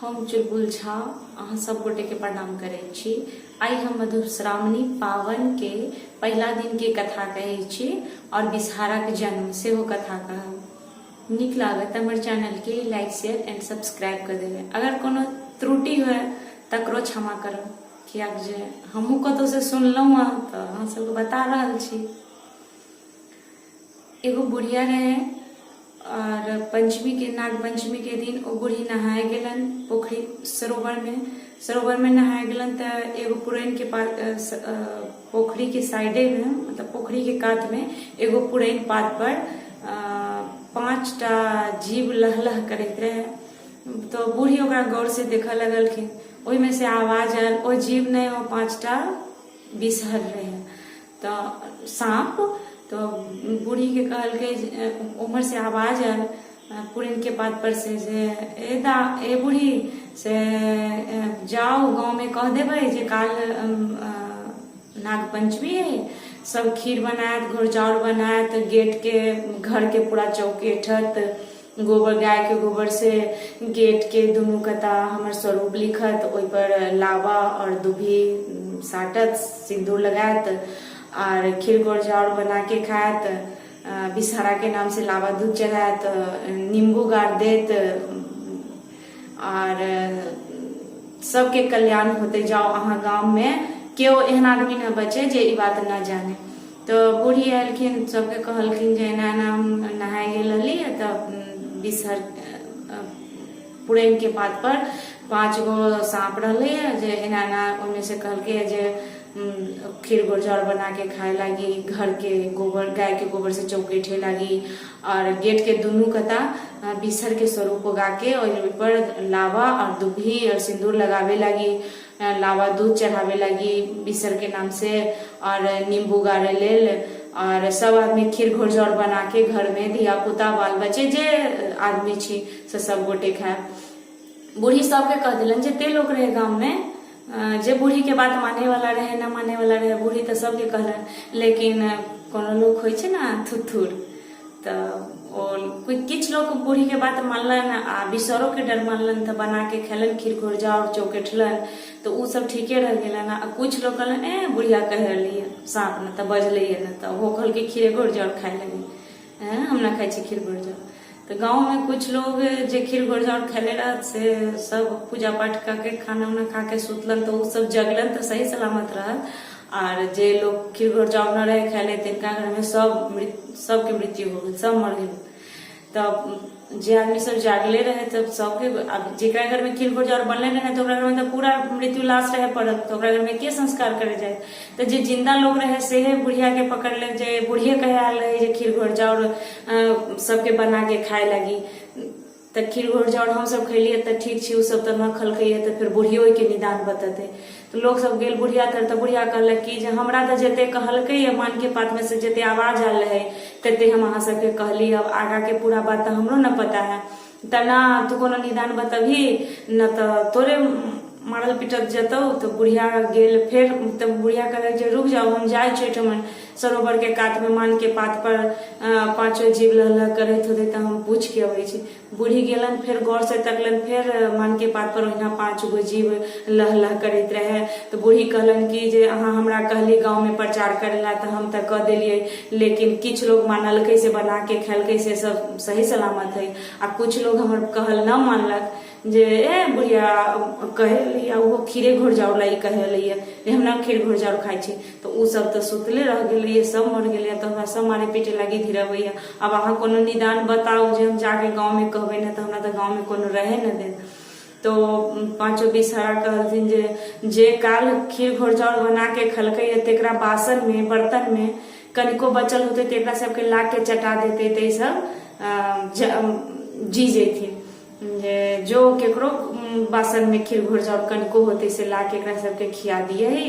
हम चुलबुल झा अहाँ सब गोटे के प्रणाम करे छी। आई हम मधुश्रावणी पावन के पहला दिन के कथा कहे छी और बिसहारा के जन्म से हो कथा कहब। निक लागत हमर चैनल के लाइक शेयर एंड सब्सक्राइब कर देवे। अगर कोनो त्रुटि हुए तकरो क्षमा करब, किया जे हमहू कतौ से सुनलहुँ तो अहाँ सबके बता रहल छी। एगो बुढ़िया रहे और पंचमी के नाग पंचमी के दिन वो बूढ़ी नहाए गेलन पोखरी सरोवर में नहाए गेलन। तो एगो पुरैन के पास पोखरी के साइडे में मतलब पोखरी के कात में एगो पुरैन पात पर 5टा जीव लह लह करते रहे। तो बूढ़ी ओकरा गौर से देख लगलखिन, ओहि में से आवाज आयल, ओ जीव नहीं वो 5टा बिसहर रहे तो सांप। तो बूढ़ी के कहल के उमर से आवाज आयल पुरैन के पात पर से जे ए बूढ़ी से जाओ गांव में कह देवे जे काल नाग पंचमी है, सब खीर बनायत घोर चाउर बनायत, गेट के घर के पूरा चौकेठत, गोबर गाय के गोबर से गेट के दुनू कता हमर स्वरूप लिखत, ओहि पर लावा और दुभी साटत, सिंदूर लगायत और खीर गोर चाउर बना के खायत, बिसहारा के नाम से लावा दूध चढ़ायत, नींबू गाड़ देत और सबके कल्याण होते जाओ अहाँ गांव में केओ एहन आदमी न बचे जे ई बात न जाने। तो बूढ़ी आयलखिन सबके कहलखिन जे एना एना हम नहाए गेल रहली तो बिसहर पुरैन के पात पर 5 गो सांप रहले जे एना एना ओमे से कहलके जे खीर गोर चाउर बना के खाए लागी, घर के गोबर गाय के गोबर से चौकेठे लागी और गेट के दुनू कता बिसहर के स्वरूप उगा के ओहि पर लावा और दुभी और सिंदूर लगावे लागी, लावा दूध चढ़ावे लागी बिसहर के नाम से और नींबू गाड़े लेल और सब आदमी खीर घोर चाउर बना के घर में धिया पुता बाल बच्चे जे आदमी छी से सब गोटे खाए। बूढ़ी सबके कह दिलन जे ते लोग रहे गाँव में जे बूढ़ी के बात माने वाला रहे न माने वाला रहे, बूढ़ी तो सबके कहलन, लेकिन कोनो लोग होइ छै ना थुथुर, तो किछ लोग बूढ़ी के बात मानलन आ बिसहरो के डर मानलन तो बना के खेलन खीर घोर चाउर चौकेठलन तो उ सब ठीके रह गेलन। आ कुछ लोग कहलन ए बुढ़िया कह रही सांप न तो बजले न तो वो कहल के खीर घोर चाउर खाए लगे, हम ना खाई छी खीर घोर चाउर। तो गांव में कुछ लोग जे खीर घोर चाउर खेले रहत से सब पूजा पाठ करके खाना उना खा के सुतलन तो उ सब जगलन तो सही सलामत रहत। और जे लोग खीर घोर चाउर न रहे खेले तिनका घर में सबके मृत्यु हो गई, सब मर गए। तब जे आदमी सब जागले रहे तब सबके जेकरा घर में खीर घोर चाउर बनले रहे तो ओकरा घर में तो पूरा मृत्यु लाश रहे पड़त, तो ओकरा घर में के संस्कार करे जाए। तो जे जिंदा लोग रहे से बुढ़िया के पकड़ ले, जे बुढ़िया कहे आल रहे जे खीर घोर चाउर सबके बना के खाए लगी। तो खीर घोर चाउर हम सब खैलिए तो ठीक छी, उ सब तो न खलकै तो फिर बुढ़ियो के निदान बतते। तो लोग सब गेल बुढ़िया तर तो बुढ़िया कहलक कि जे हमरा तो जते कहलकै मान के पात में से जते आवाज आल रहे तते हम अहाँ सबके कहली, अब आगा के पूरा बात तो हमरो न पता है, तो ना तू कोनो निदान बतबही न तो तोरे मारल पिटल जतौ। तो बुढ़िया गेल फिर, तब बुढ़िया कहलक जे रुक जाओ हम जाए छी सरोवर के कात में मान के पात पर 5 जीव लह लह करैत होते तो हम पूछ के अबै छी। बूढ़ी गेलन फिर गौर से तकलन, फिर मान के पात पर ओहिना 5 गो जीव लह लह करैत रहे। तो बूढ़ी कहलन कि जे अहाँ हमरा कहली गाँव में प्रचार करेला तो हम तो कह दिलिये, लेकिन किछ लोग मानलकै से बना के खेलकै से सब सही सलामत है, आ कुछ लोग हमर कहल न मानलक जे ए बुढ़िया कहे वो खीरे घोर चाउर लाई कहे हम ना खीर घोर चाउर खाई छी। तो उ सब तो सुतले रह गेलै, सब मर गेलै। तो हमरा सब मारे पीटे लागी धीरबैया, अब अहाँ कोनो निदान बताओ जे हम जाके गाँव में कहबै न तो हमरा तो गाँव में कोनो रहे न दे। तो 5 बिसहारा कहलथिन जे काल खीर घोर चाउर बना के खलकै तेकरा बासन में बर्तन में कनिको बचल होते तेकरा सबके ला के चटा देते ते सब जी जैथिन। जो केकरो बासन में खीर घोर चाउर कनिको होते से ला के एकरा सबके खिया दिए है।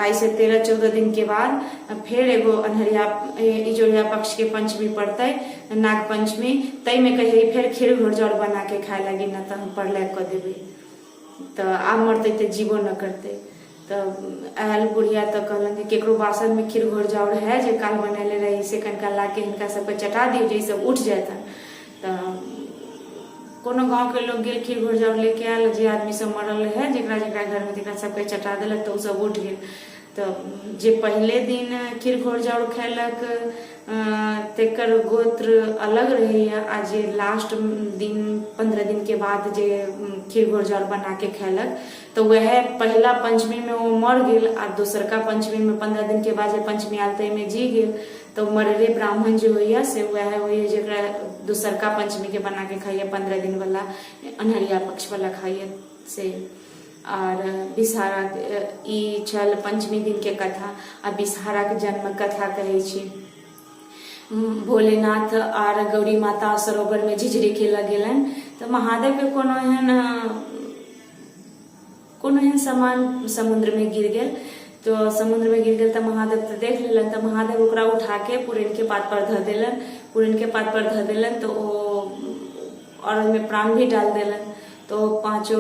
आई से 13-14 दिन के बाद फिर एगो अनहरिया इजोरिया पक्ष के पंचमी पड़ते नाग पंचमी, तई में कहे फिर खीर घोर चाउर बना के खाए लगी न तो हम प्रलय कर देवे, तो आब मरते तो जीवो न करते। तो आयल बुढ़िया तो कहलन कि केकरो बासन में खीर घोर चाउर है जे काल बनैले रही से कनका ला के हिनका सबके चटा दियो जे सब उठ जाता। तो कोनो गांव के लोग गेल खीर घोरजाउर लेके आयल, जे आदमी सब मरल रहे जेकरा जेकरा घर में तेकरा सबके चटा देलक तो उ सब उठ गेल। तो जे पहले दिन खीर घोरजाउर खैलक तेकर गोत्र अलग रहैया, आ जे लास्ट दिन 15 दिन के बाद जे खीर घोरजाउर बना के खैलक तो वह पहला पंचमी में वो मर गेल, आ दोसरका पंचमी में 15 दिन के बाद जे पंचमी आयल तय में जी गेल। तो मररे ब्राह्मण जो होइया से वह होइया जेकरा दोसरका पंचमी के बना के खाइए 15 दिन वाला अन्हरिया पक्ष वाला खाइए से। और बिसहारा ई छल पंचमी दिन के कथा। आ बिसहारा के जन्म कथा कहै छी। भोलेनाथ आर गौरी माता सरोवर में झिझरी खेलऽ गेलन तो महादेव के कोनो एहन सामान समुद्र में गिर गेल। तो समुद्र में गिर गेल तो महादेव तो देख लेलन, तो महादेव ओकरा उठा के पुरैन के पात पर धऽ देलन। पुरैन के पात पर धऽ देलन तो और में प्राण भी डाल देलन, तो 5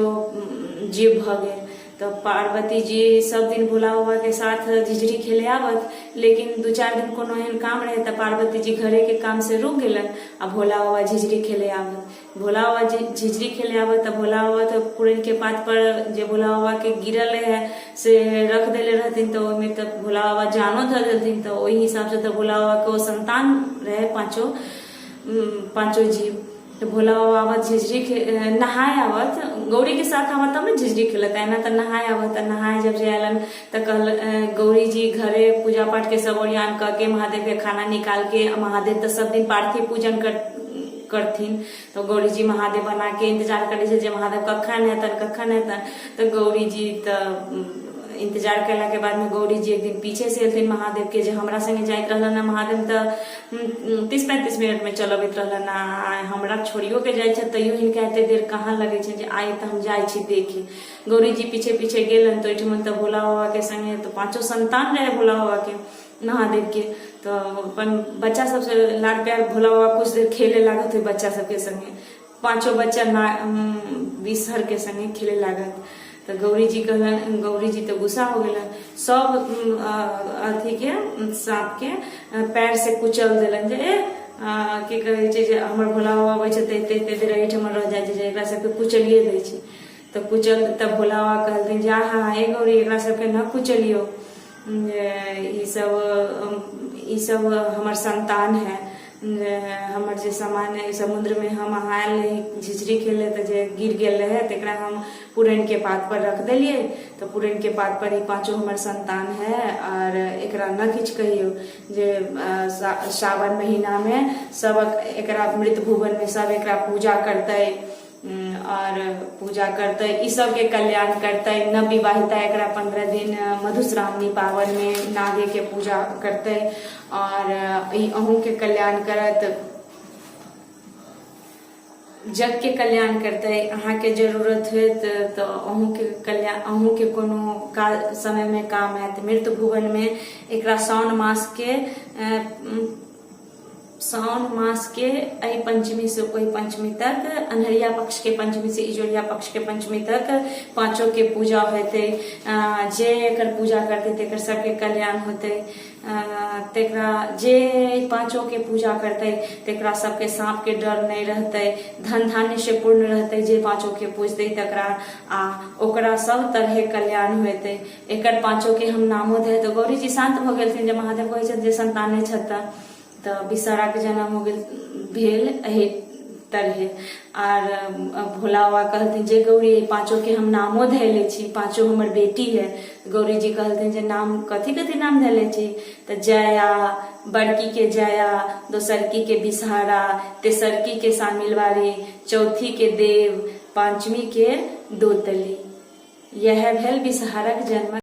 जीव भ गेल। तो पार्वती जी सब दिन भोला बाबा के साथ झिझरी खेले आवत, लेकिन 2-4 दिन कोनो एहन काम रहे तो पार्वती जी घरे के काम से रुक गेलन आ भोला बाबा झिझरी खेले आवत। भोला बाबा झिझरी खेले आवत तो भोला बाबा तो पुरैन के पात पर जे भोला बाबा के गिरल है से रख देले रहथिन, तो ओहिमे तो भोला बाबा जानो धऽ देलथिन। तो ओहि हिसाब से तो भोला बाबा के संतान रहे 5 जीव। तो भोला बाबा झिझरी नहाए आवत, गौरी के साथ आवत तब ना झिझरी खेलत है ना। तो नहाए आवत, नहाए जब जे आलन तो कहल गौरी जी घरे पूजा पाठ के सब ओरियान करके महादेव के खाना निकाल के, महादेव तो सब दिन पार्थिव पूजन करथिन। तो गौरी जी महादेव बना के इंतजार करे जे महादेव कखन हेतन। तो गौरी जी तो इंतजार कैला के बाद में गौरी जी एक दिन पीछे से एलथिन महादेव के, जे हमरा संगे जाइत रहलन ना महादेव तो 30-35 मिनट में चल अबैत रहलन ना, हमरा छोड़ियो के जाय छै तैयो हिनका एते देर कहाँ लगे छै जे आइ तो हम जाय छी देखे। गौरी जी पीछे पीछे गेलन तो ओहिठमन तो भोला बाबा के संगे तो 5 संतान रहे भोला बाबा के महादेव के। तो अपन बच्चा सबसे लाड प्यार भोला बाबा कुछ देर खेले लागत है बच्चा सबके संगे, 5 बच्चा बिसहर के संगे खेले लागत। तो गौरी जी कहलन, गौरी जी तो गुस्सा हो गेलन, सब अथी के सांप के पैर से कुचल देलन जे की कहे छै जे हमर भोला बाबा अबै छै एते देर एहिठमन रह जाइ छै जे एकरा सबके कुचलिए दै छै। तो कुचल तब भोला बाबा कहलथिन जे हाँ हे गौरी एकरा सबके न कुचलियो, ई सब हमर संतान है, हमर जे सामान है समुद्र में हम आयल झिझरी खेले तो जे गिर गेल रहे तेकरा हम पुरैन के पात पर रख देलिए। तो पुरैन के पात पर ही 5 हमर संतान है, और एकरा न किछ कहियो जे सावन महीना में सब एकरा मृत भुवन में सब एकरा पूजा करते और पूजा करते, ई सब के कल्याण करते। न विवाहिता एकरा 15 दिन मधुश्रावणी पावन में नागे के पूजा करते और ई अहू के कल्याण करत, जग के कल्याण करते। अहाँ के जरूरत है तो अहू के कल्याण, अहू के कोनो समय में काम आयत। मृत भुवन में एकरा सावन मास के एहि पंचमी से ओहि पंचमी तक, अन्हरिया पक्ष के पंचमी से इजोरिया पक्ष के पंचमी तक 5 के पूजा होते। जे एकर पूजा करते तेकर सबके कल्याण होते। तेकरा जे 5 के पूजा करते तेकरा सबके सांप के डर नहीं रहते, धन धान्य से पूर्ण रहते। जे 5 के पूजते तकरा ओकरा सब तरह कल्याण होते। एकर 5 के हम नामो दे। तो गौरी जी शांत भ गेलथिन जे महादेव कहै छथि जे संताने छथि। तो बिसहारा के जन्म हो भेल एहि तरहे। और भोला बाबा कहलथिन जे गौरी 5 के हम नामो धैले छी, 5 हमर बेटी है। गौरी जी कहलथिन जे नाम कथी नाम धैले छी। तो जया, बड़की के जया, दोसरकी के बिसहारा, तेसरकी के शामिलवारी, चौथी के देव, 5वीं के दोतली। यह भेल बिसहारा के जन्म।